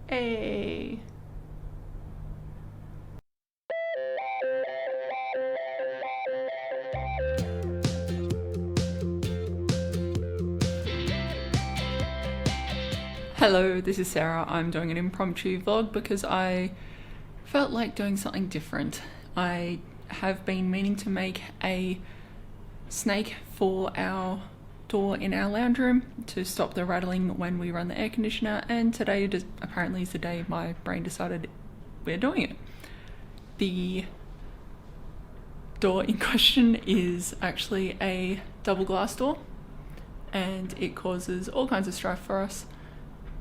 Hey. Hello, this is Sarah. I'm doing an impromptu vlog because I felt like doing something different. I have been meaning to make a snake for our door in our lounge room to stop the rattling when we run the air conditioner, and today apparently is the day my brain decided we're doing it. The door in question is actually a double glass door and it causes all kinds of strife for us.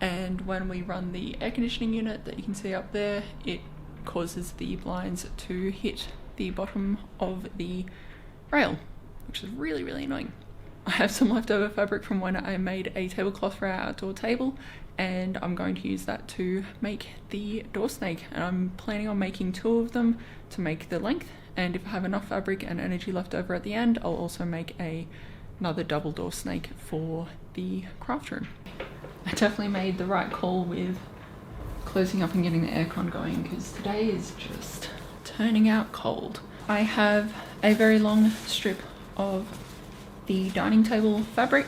And when we run the air conditioning unit that you can see up there, it causes the blinds to hit the bottom of the rail, which is really, really annoying. I have some leftover fabric from when I made a tablecloth for our outdoor table, and I'm going to use that to make the door snake. And I'm planning on making 2 of them to make the length, and if I have enough fabric and energy left over at the end, I'll also make another double door snake for the craft room. I definitely made the right call with closing up and getting the aircon going, because today is just turning out cold. I have a very long strip of the dining table fabric.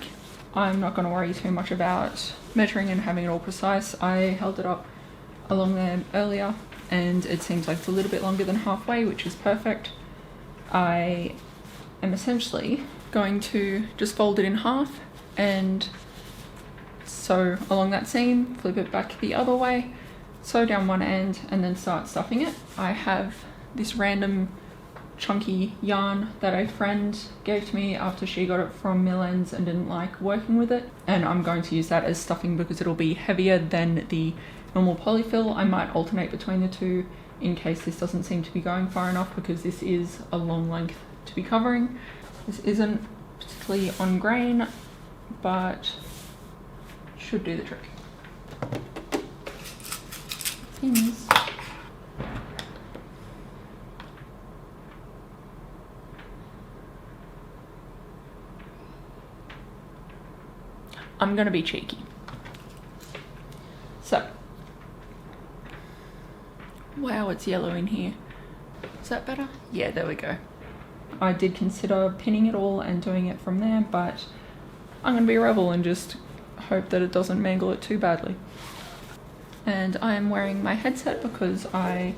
I'm not going to worry too much about measuring and having it all precise. I held it up along there earlier and it seems like it's a little bit longer than halfway, which is perfect. I am essentially going to just fold it in half and sew along that seam, flip it back the other way, sew down one end, and then start stuffing it. I have this random chunky yarn that a friend gave to me after she got it from Millens and didn't like working with it, and I'm going to use that as stuffing because it'll be heavier than the normal polyfill. I might alternate between the two in case this doesn't seem to be going far enough, because this is a long length to be covering. This isn't particularly on grain, but should do the trick. Pins. I'm gonna be cheeky. So, wow, it's yellow in here. Is that better? Yeah, there we go. I did consider pinning it all and doing it from there, but I'm gonna be a rebel and just hope that it doesn't mangle it too badly. And I am wearing my headset because I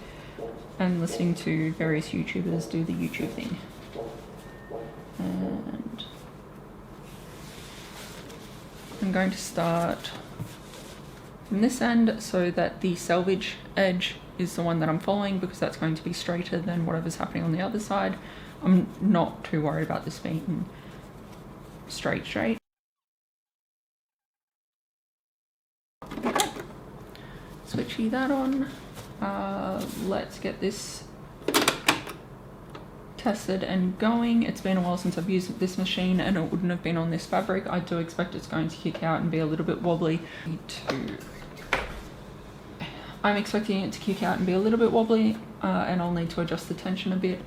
am listening to various YouTubers do the YouTube thing. And I'm going to start from this end so that the selvage edge is the one that I'm following, because that's going to be straighter than whatever's happening on the other side. I'm not too worried about this being straight. Switchy that on. Let's get this tested and going. It's been a while since I've used this machine and it wouldn't have been on this fabric. I do expect it's going to kick out and be a little bit wobbly. I'm expecting it to kick out and be a little bit wobbly, and I'll need to adjust the tension a bit.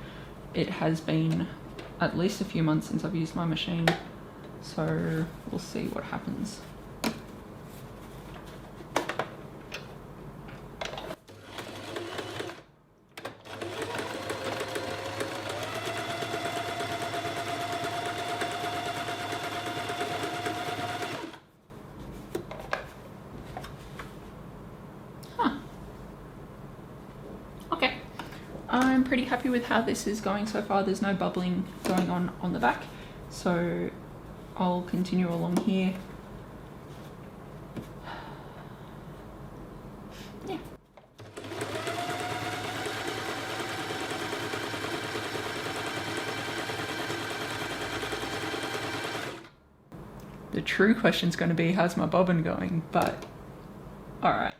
It has been at least a few months since I've used my machine, so we'll see what happens. I'm pretty happy with how this is going so far. There's no bubbling going on the back, so I'll continue along here. Yeah. The true question is going to be, how's my bobbin going? But all right.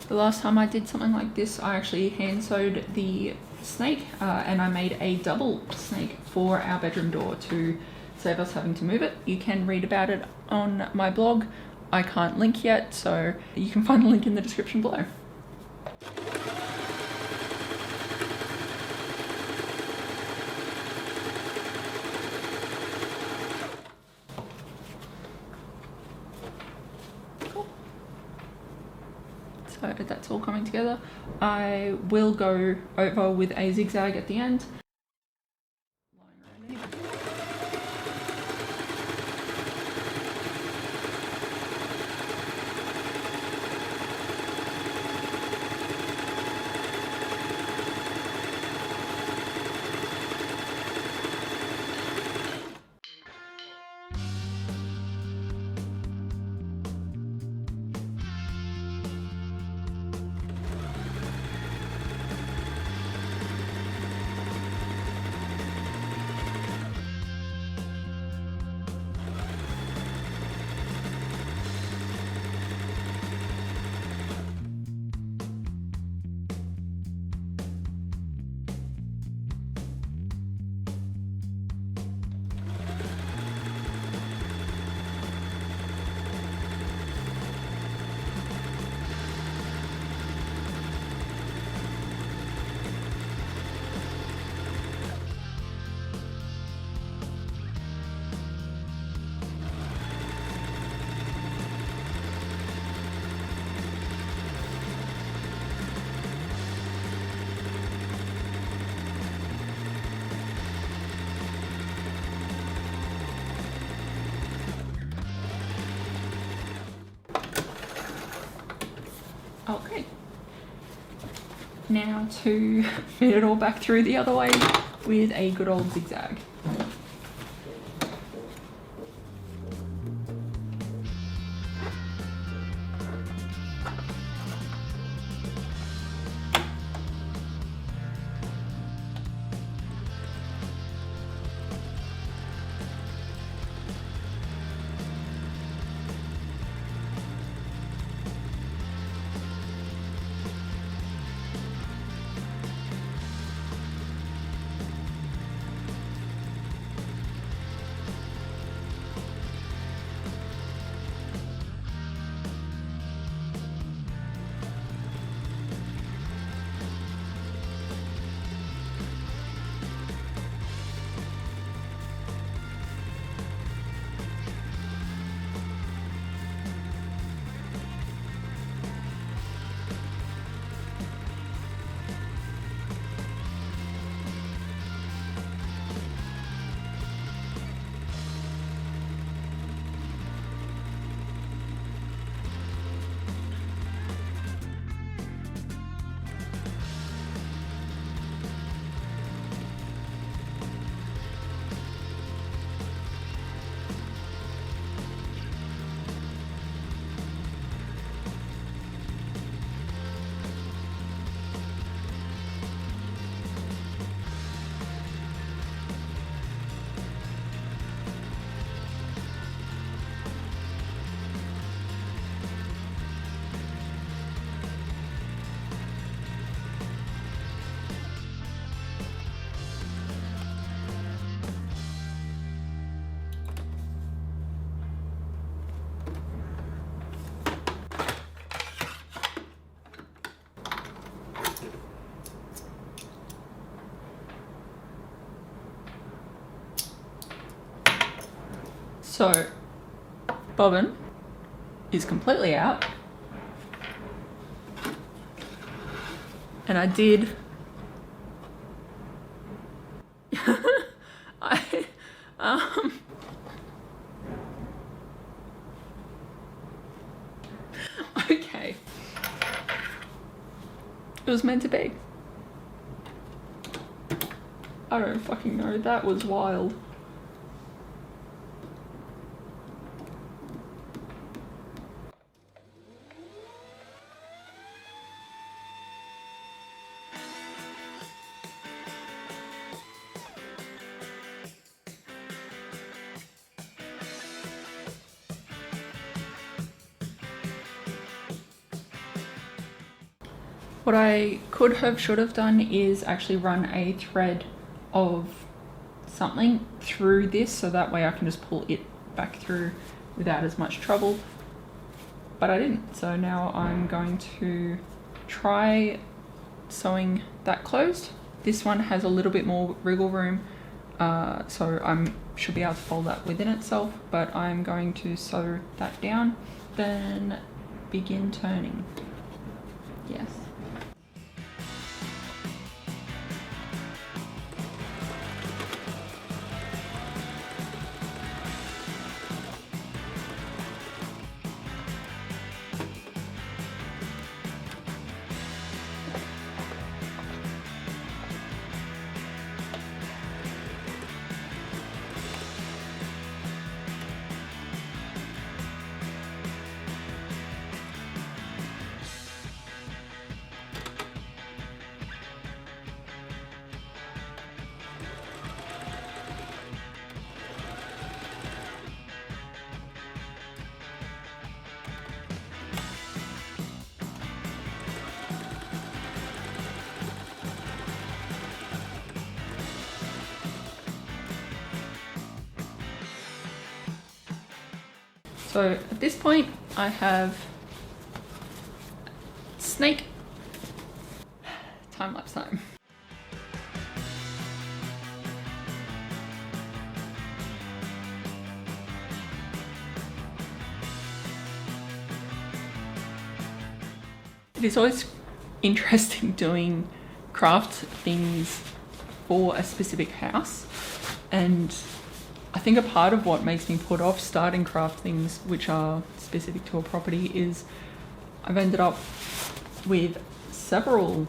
The last time I did something like this, I actually hand sewed the snake and I made a double snake for our bedroom door to save us having to move it. You can read about it on my blog. I can't link yet, so you can find the link in the description below. Cool. So that's all coming together. I will go over with a zigzag at the end. Okay, now to fit it all back through the other way with a good old zigzag. So, bobbin is completely out. And I did okay. It was meant to be. I don't fucking know, that was wild. What I could have, should have done is actually run a thread of something through this so that way I can just pull it back through without as much trouble. but I didn't. So now I'm going to try sewing that closed. This one has a little bit more wriggle room, so I should be able to fold that within itself, but I'm going to sew that down, then begin turning. Yes. So at this point I have snake time-lapse time. It is always interesting doing craft things for a specific house, and I think a part of what makes me put off starting craft things which are specific to a property is I've ended up with several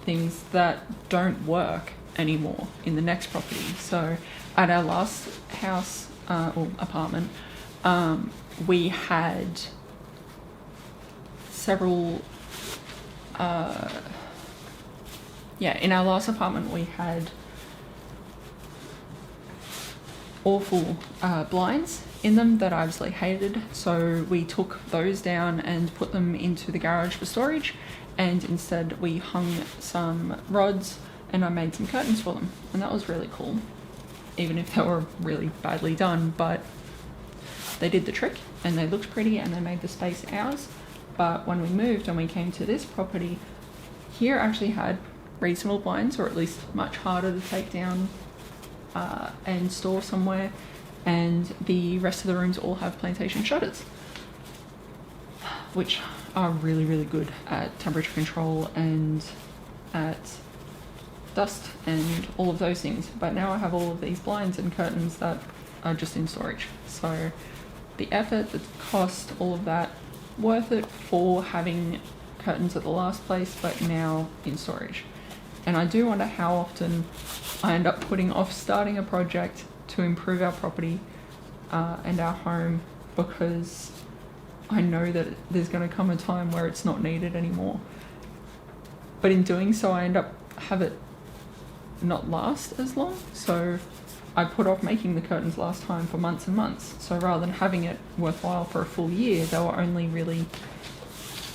things that don't work anymore in the next property. So at our last house or apartment, we had several in our last apartment we had awful blinds in them that I absolutely hated, so we took those down and put them into the garage for storage, and instead we hung some rods and I made some curtains for them, and that was really cool, even if they were really badly done, but they did the trick and they looked pretty and they made the space ours. But when we moved and we came to this property, here actually had reasonable blinds, or at least much harder to take down and store somewhere, and the rest of the rooms all have plantation shutters, which are really, really good at temperature control and at dust and all of those things. But now I have all of these blinds and curtains that are just in storage. So the effort, the cost, all of that, worth it for having curtains at the last place, but now in storage. And I do wonder how often I end up putting off starting a project to improve our property and our home, because I know that there's going to come a time where it's not needed anymore. But in doing so, I end up have it not last as long. So I put off making the curtains last time for months and months. So rather than having it worthwhile for a full year, they were only really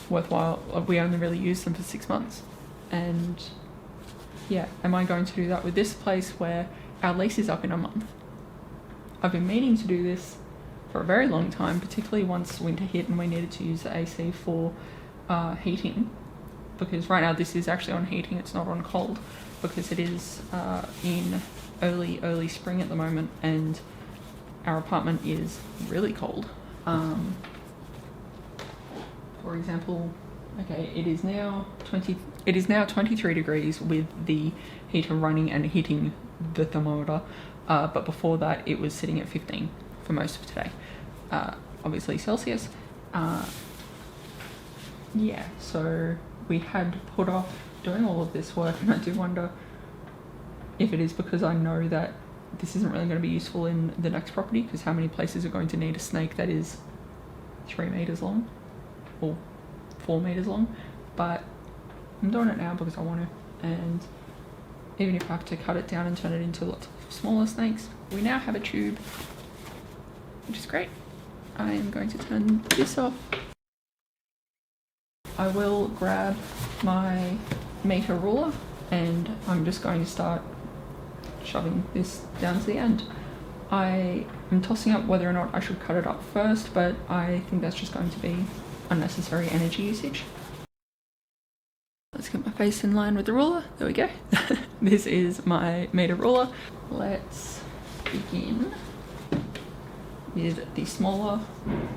worthwhile. We only really used them for 6 months. And yeah, am I going to do that with this place where our lease is up in a month? I've been meaning to do this for a very long time, particularly once winter hit and we needed to use the AC for heating, because right now this is actually on heating, it's not on cold, because it is in early spring at the moment and our apartment is really cold. For example, okay, it is now 23 degrees with the heater running and hitting the thermometer, but before that it was sitting at 15 for most of today, obviously Celsius. Yeah, so we had put off doing all of this work, and I do wonder if it is because I know that this isn't really going to be useful in the next property, because how many places are going to need a snake that is 3 meters long or 4 meters long? But I'm doing it now because I want to, and even if I have to cut it down and turn it into lots of smaller snakes, we now have a tube, which is great. I am going to turn this off. I will grab my meter ruler and I'm just going to start shoving this down to the end. I am tossing up whether or not I should cut it up first, but I think that's just going to be unnecessary energy usage. Let's get my face in line with the ruler. There we go. This is my meter ruler. Let's begin with the smaller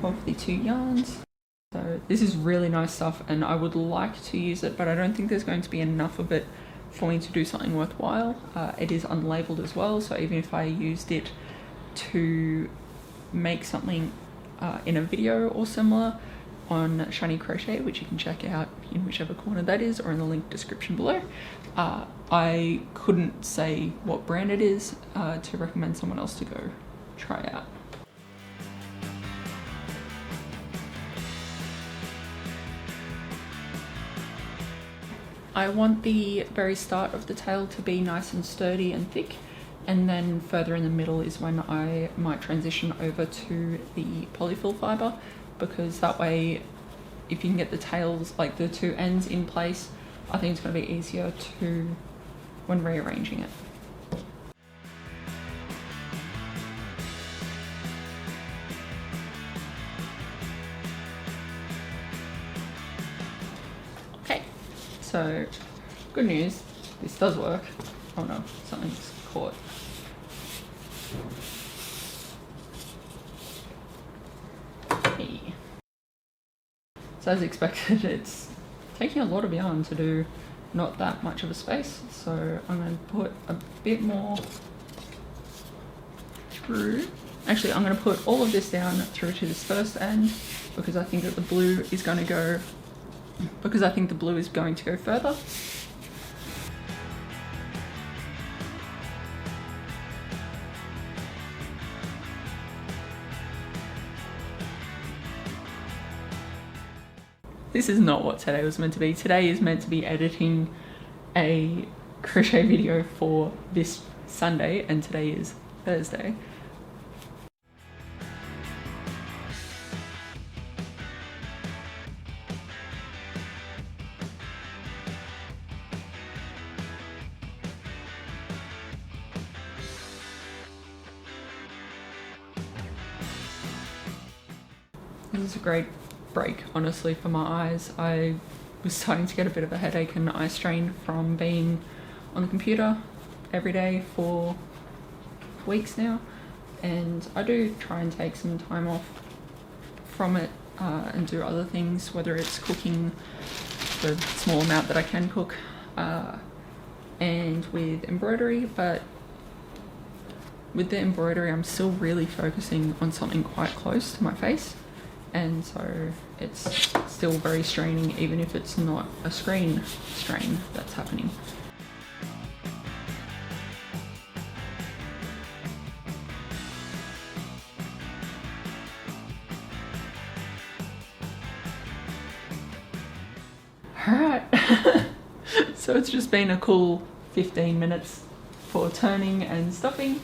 of the 2 yarns. So this is really nice stuff and I would like to use it, but I don't think there's going to be enough of it for me to do something worthwhile. It is unlabeled as well, so even if I used it to make something in a video or similar on Shiny Crochet, which you can check out in whichever corner that is or in the link description below, I couldn't say what brand it is to recommend someone else to go try out. I want the very start of the tail to be nice and sturdy and thick, and then further in the middle is when I might transition over to the polyfill fiber, because that way if you can get the tails, like the 2 ends in place, I think it's going to be easier to when rearranging it. So, good news, this does work. Oh no, something's caught. Hey. So as expected, it's taking a lot of yarn to do not that much of a space. So I'm going to put a bit more through. Actually, I'm going to put all of this down through to this first end because I think that the blue is going to go further. This is not what today was meant to be. Today is meant to be editing a crochet video for this Sunday, and today is Thursday. This is a great break, honestly, for my eyes. I was starting to get a bit of a headache and eye strain from being on the computer every day for weeks now, and I do try and take some time off from it and do other things, whether it's cooking the small amount that I can cook and with embroidery. But with the embroidery, I'm still really focusing on something quite close to my face, and so it's still very straining, even if it's not a screen strain that's happening. Alright, so it's just been a cool 15 minutes for turning and stuffing.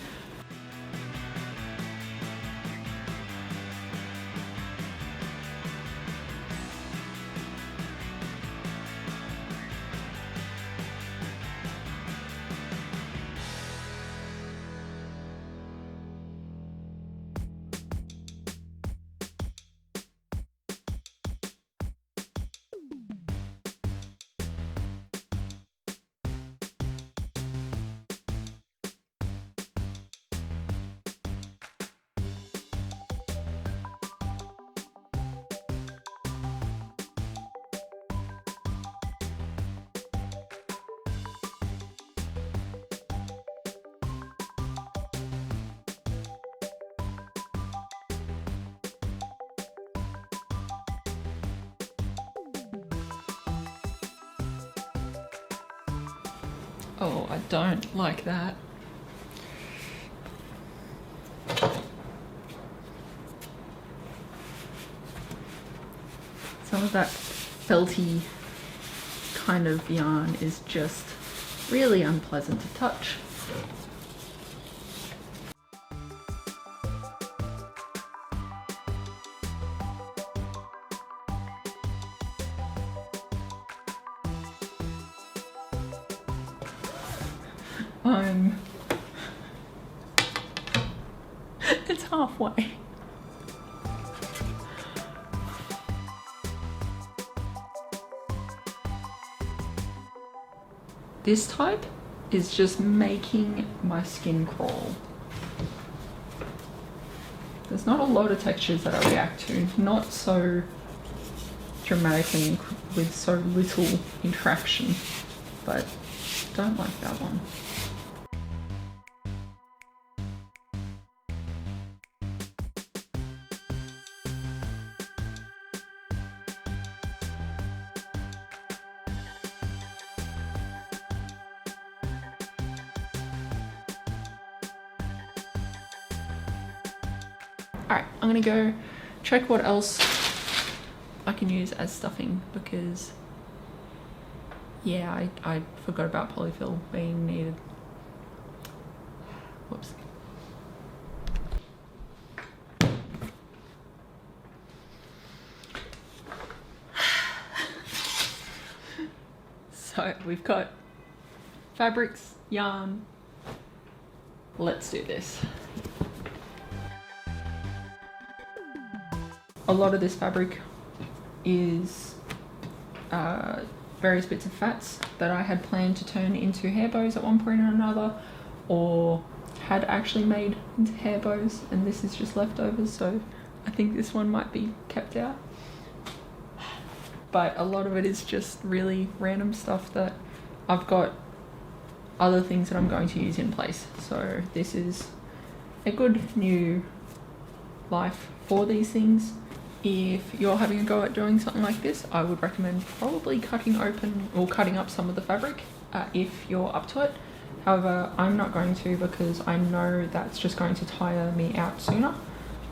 Oh, I don't like that. Some of that felty kind of yarn is just really unpleasant to touch. It's halfway. This type is just making my skin crawl. There's not a lot of textures that I react to, not so dramatically with so little interaction, but don't like that one. Alright, I'm gonna go check what else I can use as stuffing, because yeah, I forgot about polyfill being needed. Whoops. So we've got fabrics, yarn. Let's do this. A lot of this fabric is various bits of fats that I had planned to turn into hair bows at one point or another, or had actually made into hair bows, and this is just leftovers, so I think this one might be kept out. But a lot of it is just really random stuff that I've got other things that I'm going to use in place. So this is a good new life for these things. If you're having a go at doing something like this, I would recommend probably cutting open or cutting up some of the fabric if you're up to it. However, I'm not going to, because I know that's just going to tire me out sooner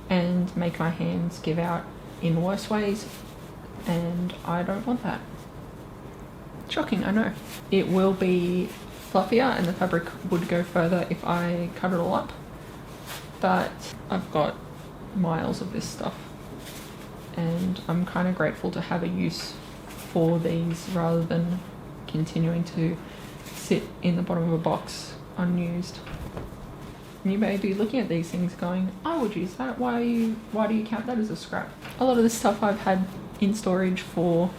and make my hands give out in worse ways, and I don't want that. Shocking, I know. It will be fluffier and the fabric would go further if I cut it all up, but I've got miles of this stuff, and I'm kind of grateful to have a use for these rather than continuing to sit in the bottom of a box unused. And you may be looking at these things going, I would use that, why do you count that as a scrap? A lot of this stuff I've had in storage for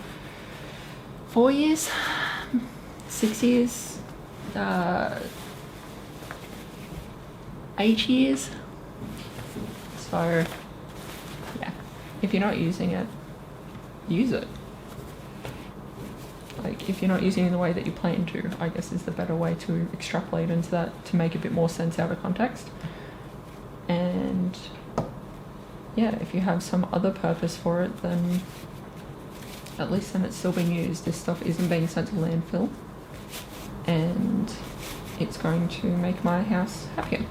4 years, 6 years, 8 years. So yeah, if you're not using it, use it. Like, if you're not using it in the way that you plan to, I guess is the better way to extrapolate into that, to make a bit more sense out of context. And yeah, if you have some other purpose for it, then at least then it's still being used. This stuff isn't being sent to landfill, and it's going to make my house happier.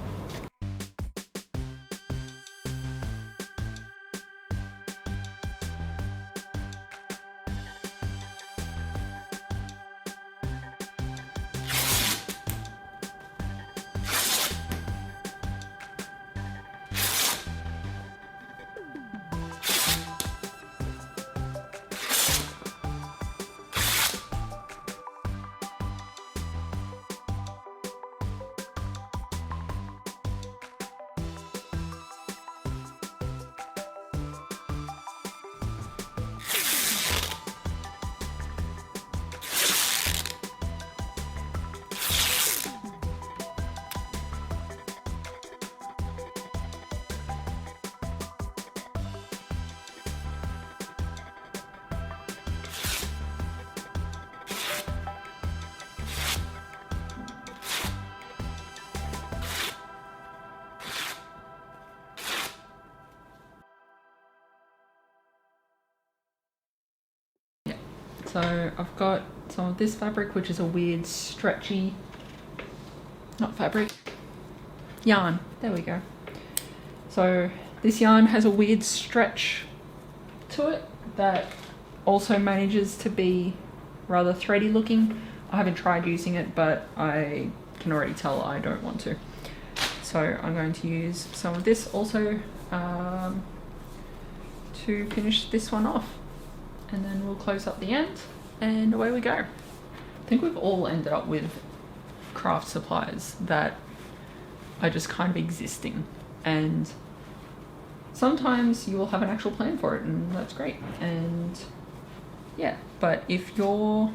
So I've got some of this fabric, which is a weird stretchy, not fabric, yarn. There we go. So this yarn has a weird stretch to it that also manages to be rather thready looking. I haven't tried using it, but I can already tell I don't want to. So I'm going to use some of this also to finish this one off. And then we'll close up the end and away we go. I think we've all ended up with craft supplies that are just kind of existing, and sometimes you will have an actual plan for it, and that's great. And yeah, but if you're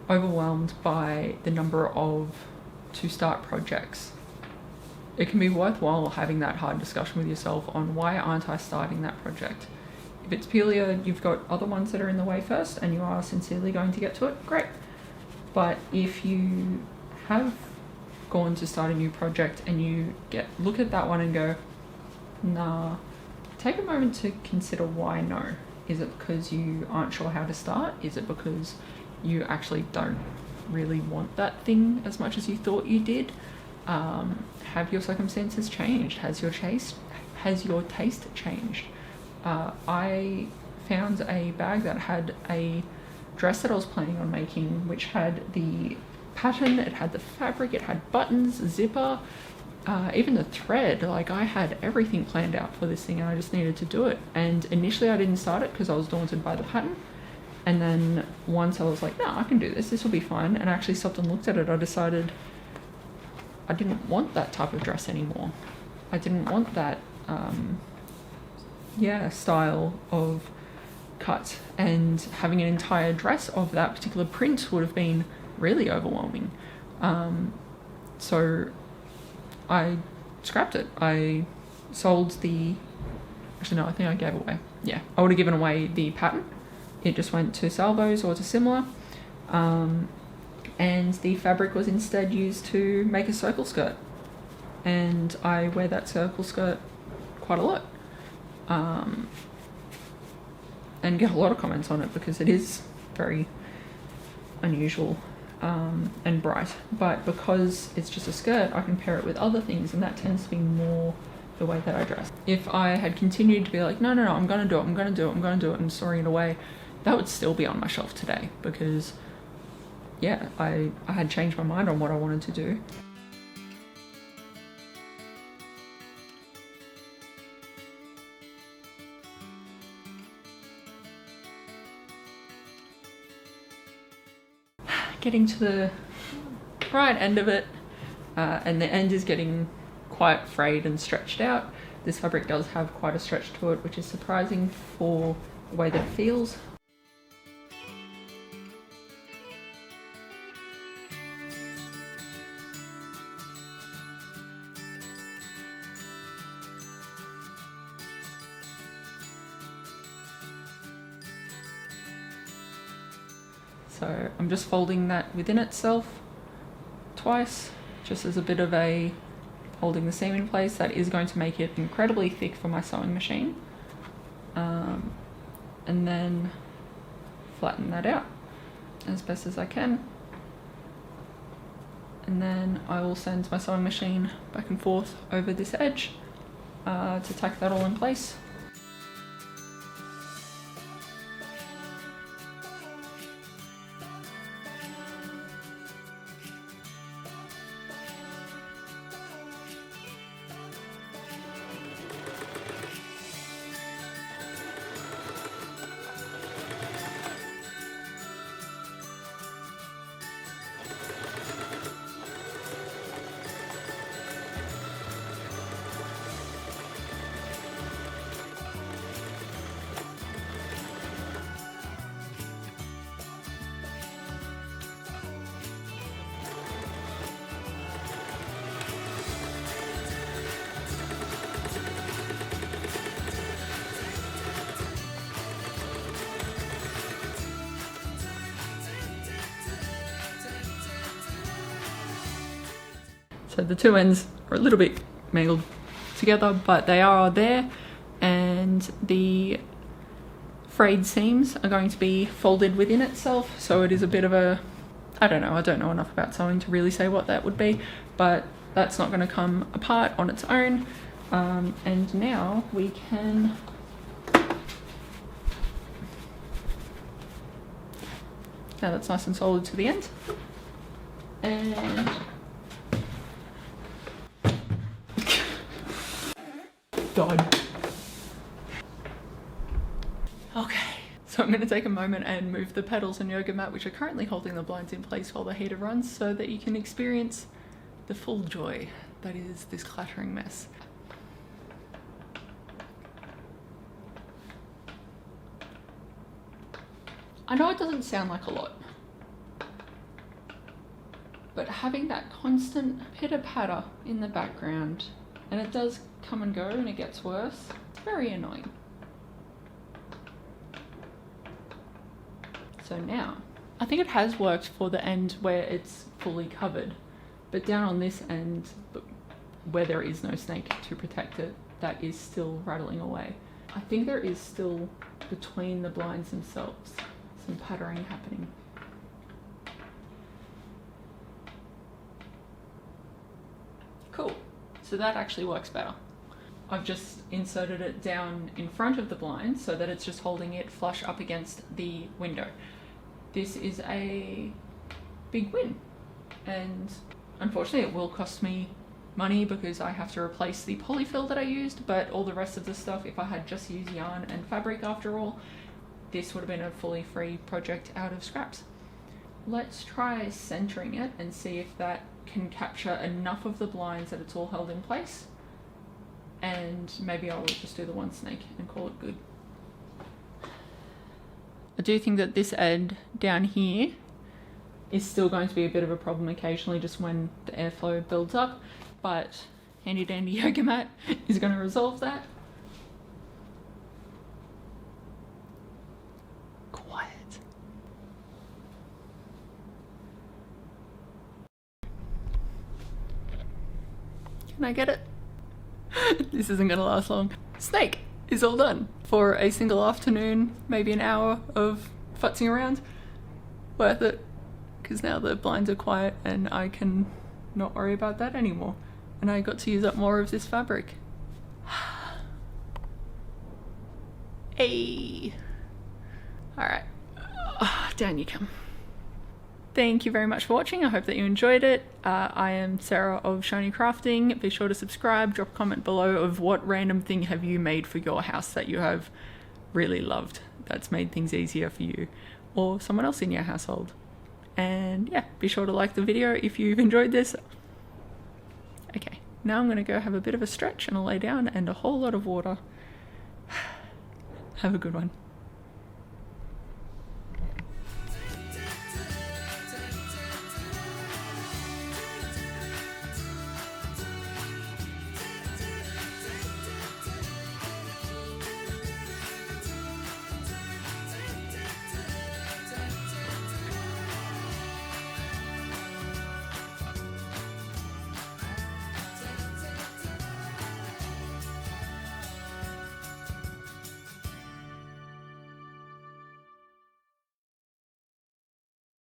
overwhelmed by the number of to start projects, it can be worthwhile having that hard discussion with yourself on why aren't I starting that project. If it's purely you've got other ones that are in the way first and you are sincerely going to get to it, great. But if you have gone to start a new project and you look at that one and go, nah, take a moment to consider why no. Is it because you aren't sure how to start? Is it because you actually don't really want that thing as much as you thought you did? Have your circumstances changed? Has your taste changed? I found a bag that had a dress that I was planning on making, which had the pattern, it had the fabric, it had buttons, zipper, even the thread. Like, I had everything planned out for this thing and I just needed to do it. And initially I didn't start it because I was daunted by the pattern. And then once I was like, no, I can do this, this will be fine, and I actually stopped and looked at it, I decided I didn't want that type of dress anymore. I didn't want that style of cut, and having an entire dress of that particular print would have been really overwhelming. So I scrapped it. I sold actually no, I think I gave away. Yeah, I would have given away the pattern. It just went to salvos or to similar. And the fabric was instead used to make a circle skirt. And I wear that circle skirt quite a lot. And get a lot of comments on it because it is very unusual and bright. But because it's just a skirt, I can pair it with other things, and that tends to be more the way that I dress. If I had continued to be like, no, I'm gonna do it, and storing it away, that would still be on my shelf today because, yeah, I had changed my mind on what I wanted to do. Getting to the right end of it, and the end is getting quite frayed and stretched out. This fabric does have quite a stretch to it, which is surprising for the way that it feels. So I'm just folding that within itself twice, just as a bit of a holding the seam in place. That is going to make it incredibly thick for my sewing machine. And then flatten that out as best as I can. And then I will send my sewing machine back and forth over this edge to tack that all in place. So the two ends are a little bit mangled together, but they are there, and the frayed seams are going to be folded within itself. So it is a bit of a, I don't know enough about sewing to really say what that would be, but that's not going to come apart on its own. And now we can now that's nice and solid to the end. And done. Okay, so I'm going to take a moment and move the pedals and yoga mat, which are currently holding the blinds in place while the heater runs, so that you can experience the full joy that is this clattering mess. I know it doesn't sound like a lot, but having that constant pitter patter in the background, and it does come and go and it gets worse, it's very annoying. So now, I think it has worked for the end where it's fully covered, but down on this end where there is no snake to protect it, that is still rattling away. I think there is still, between the blinds themselves, some pattering happening. Cool, so that actually works better. I've just inserted it down in front of the blind so that it's just holding it flush up against the window. This is a big win, and unfortunately it will cost me money because I have to replace the polyfill that I used, but all the rest of the stuff, if I had just used yarn and fabric after all, this would have been a fully free project out of scraps. Let's try centering it and see if that can capture enough of the blinds that it's all held in place, and maybe I'll just do the one snake and call it good. I do think that this end down here is still going to be a bit of a problem occasionally, just when the airflow builds up, but handy dandy yoga mat is going to resolve that. Quiet. Can I get it? This isn't going to last long. Snake is all done for a single afternoon, maybe an hour of futzing around. Worth it, because now the blinds are quiet and I can not worry about that anymore. And I got to use up more of this fabric. Hey. Alright. Down you come. Thank you very much for watching. I hope that you enjoyed it. I am Sarah of Shiny Crafting. Be sure to subscribe, drop a comment below of what random thing have you made for your house that you have really loved, that's made things easier for you or someone else in your household. And yeah, be sure to like the video if you've enjoyed this. Okay, now I'm going to go have a bit of a stretch and a lay down and a whole lot of water. Have a good one.